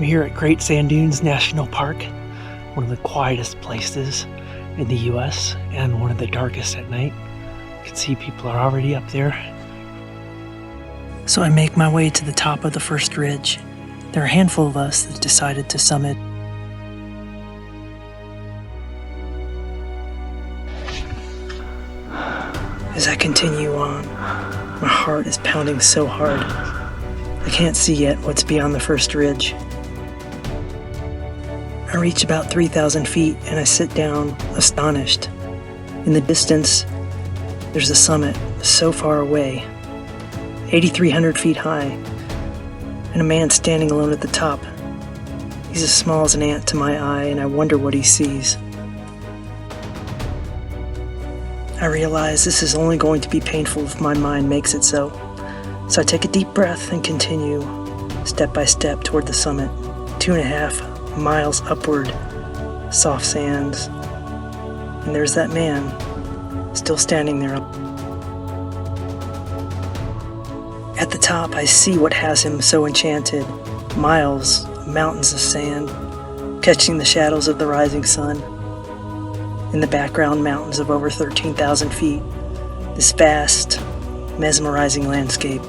here at Great Sand Dunes National Park, one of the quietest places in the US and one of the darkest at night. You can see people are already up there. So I make my way to the top of the first ridge. There are a handful of us that decided to summit. As I continue on, my heart is pounding so hard. I can't see yet what's beyond the first ridge. I reach about 3,000 feet and I sit down, astonished. In the distance, there's a summit so far away, 8,300 feet high, and a man standing alone at the top. He's as small as an ant to my eye, and I wonder what he sees. I realize this is only going to be painful if my mind makes it so. So I take a deep breath and continue, step by step, toward the summit. 2.5 miles upward, soft sands. And there's that man, still standing there. At the top, I see what has him so enchanted. Miles of mountains of sand, catching the shadows of the rising sun. In the background, mountains of over 13,000 feet. This vast, mesmerizing landscape.